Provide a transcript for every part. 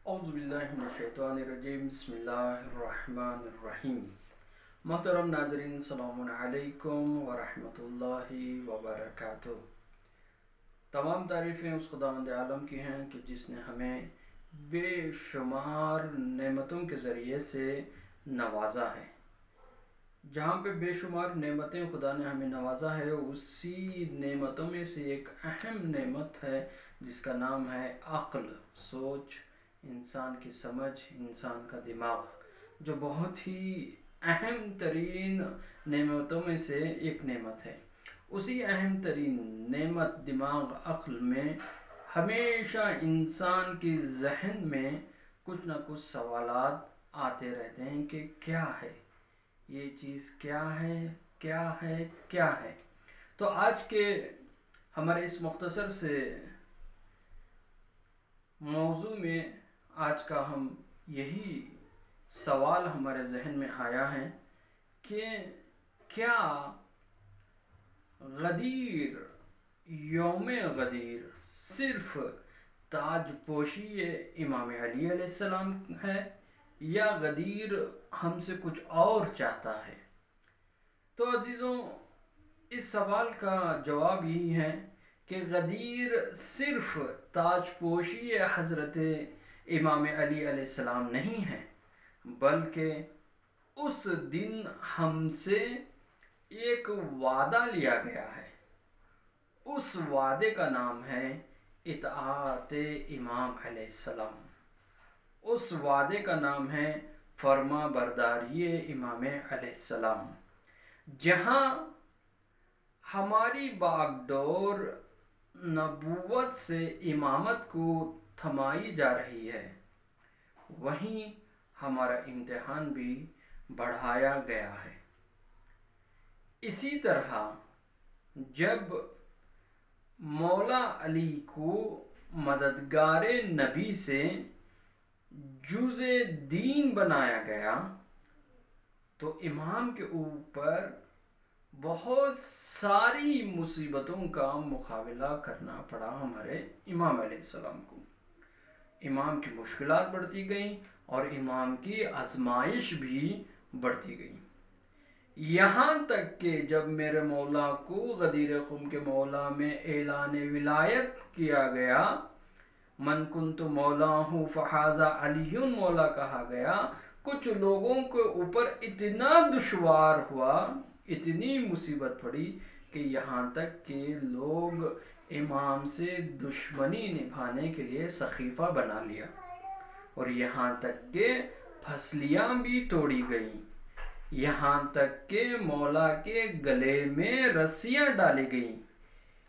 اعوذ باللہ من الشیطان الرجیم بسم اللہ الرحمن الرحیم۔ محترم ناظرین، السلام علیکم ورحمۃ اللہ وبرکاتہ۔ تمام تعریفیں اس خداوند عالم کی ہیں کہ جس نے ہمیں بے شمار نعمتوں کے ذریعے سے نوازا ہے۔ جہاں پہ بے شمار نعمتیں خدا نے ہمیں نوازا ہے، اسی نعمتوں میں سے ایک اہم نعمت ہے جس کا نام ہے عقل، سوچ، انسان کی سمجھ، انسان کا دماغ، جو بہت ہی اہم ترین نعمتوں میں سے ایک نعمت ہے۔ اسی اہم ترین نعمت دماغ، عقل میں ہمیشہ انسان کی ذہن میں کچھ نہ کچھ سوالات آتے رہتے ہیں کہ کیا ہے یہ چیز، کیا ہے، کیا ہے، کیا ہے۔ تو آج کے ہمارے اس مختصر سے موضوع میں آج کا ہم یہی سوال ہمارے ذہن میں آیا ہے کہ کیا غدیر، یوم غدیر صرف تاج پوشی امام علی علیہ السلام ہے یا غدیر ہم سے کچھ اور چاہتا ہے؟ تو عزیزوں، اس سوال کا جواب یہی ہے کہ غدیر صرف تاج پوشی حضرت امام علی علیہ السلام نہیں ہے، بلکہ اس دن ہم سے ایک وعدہ لیا گیا ہے۔ اس وعدے کا نام ہے اطاعت امام علیہ السلام۔ اس وعدے کا نام ہے فرما برداری امام علیہ السلام۔ جہاں ہماری باغ ڈور نبوت سے امامت کو تھمائی جا رہی ہے، وہیں ہمارا امتحان بھی بڑھایا گیا ہے۔ اسی طرح جب مولا علی کو مددگار نبی سے جز دین بنایا گیا تو امام کے اوپر بہت ساری مصیبتوں کا مقابلہ کرنا پڑا ہمارے امام علیہ السلام کو۔ امام کی مشکلات بڑھتی گئیں اور امام کی آزمائش بھی بڑھتی گئی، یہاں تک کہ جب میرے مولا کو غدیر خم کے مولا میں اعلان ولایت کیا گیا، من کنت مولا ہوں فحاذا علی مولا کہا گیا، کچھ لوگوں کے اوپر اتنا دشوار ہوا، اتنی مصیبت پڑی کہ یہاں تک کہ لوگ امام سے دشمنی نبھانے کے لیے سخیفہ بنا لیا، اور یہاں تک کہ پھسلیاں بھی توڑی گئیں، یہاں تک کہ مولا کے گلے میں رسیاں ڈالی گئیں۔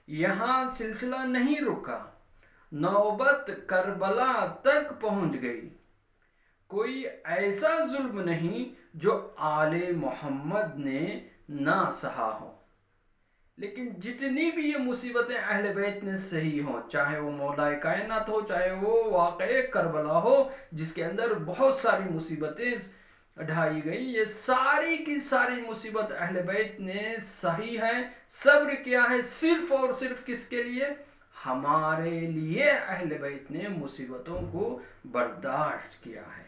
یہاں سلسلہ نہیں رکا، نوبت کربلا تک پہنچ گئی۔ کوئی ایسا ظلم نہیں جو آل محمد نے نہ سہا ہو۔ لیکن جتنی بھی یہ مصیبتیں اہل بیت نے سہی ہوں، چاہے وہ مولا کائنات ہو، چاہے وہ واقع کربلا ہو جس کے اندر بہت ساری مصیبتیں ڈھائی گئی، یہ ساری کی ساری مصیبت اہل بیت نے سہی ہے، صبر کیا ہے، صرف اور صرف کس کے لیے؟ ہمارے لیے اہل بیت نے مصیبتوں کو برداشت کیا ہے۔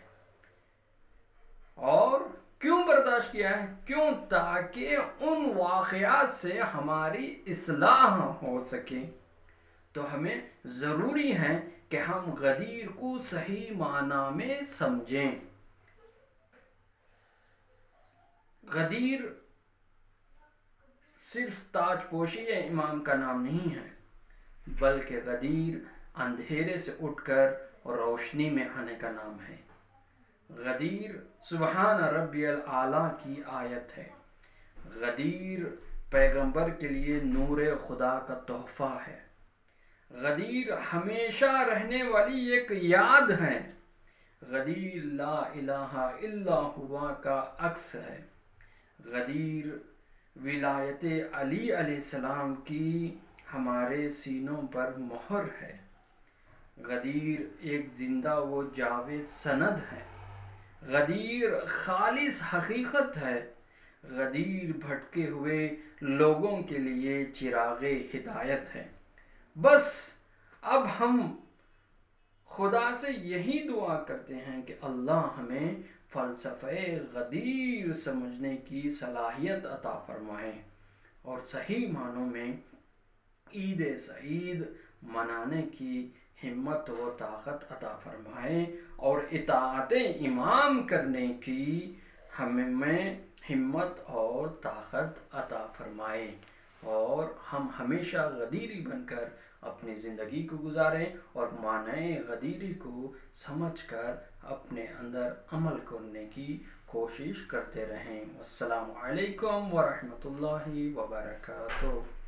اور کیوں برداشت کیا ہے؟ کیوں؟ تاکہ ان واقعات سے ہماری اصلاح ہو سکے۔ تو ہمیں ضروری ہے کہ ہم غدیر کو صحیح معنی میں سمجھیں۔ غدیر صرف تاج پوشی امام کا نام نہیں ہے، بلکہ غدیر اندھیرے سے اٹھ کر روشنی میں آنے کا نام ہے۔ غدیر سبحان ربی الاعلیٰ کی آیت ہے۔ غدیر پیغمبر کے لیے نور خدا کا تحفہ ہے۔ غدیر ہمیشہ رہنے والی ایک یاد ہے۔ غدیر لا الہ الا ہوا کا عکس ہے۔ غدیر ولایت علی علیہ السلام کی ہمارے سینوں پر مہر ہے۔ غدیر ایک زندہ و جاوید سند ہے۔ غدیر خالص حقیقت ہے۔ غدیر بھٹکے ہوئے لوگوں کے لیے چراغ ہدایت ہے۔ بس اب ہم خدا سے یہی دعا کرتے ہیں کہ اللہ ہمیں فلسفہ غدیر سمجھنے کی صلاحیت عطا فرمائے اور صحیح معنوں میں عید سعید منانے کی ہمت و طاقت عطا فرمائے اور اطاعت امام کرنے کی ہمیں ہمت اور طاقت عطا فرمائے اور ہم ہمیشہ غدیری بن کر اپنی زندگی کو گزاریں اور معنی غدیری کو سمجھ کر اپنے اندر عمل کرنے کی کوشش کرتے رہیں۔ السلام علیکم ورحمۃ اللہ وبرکاتہ۔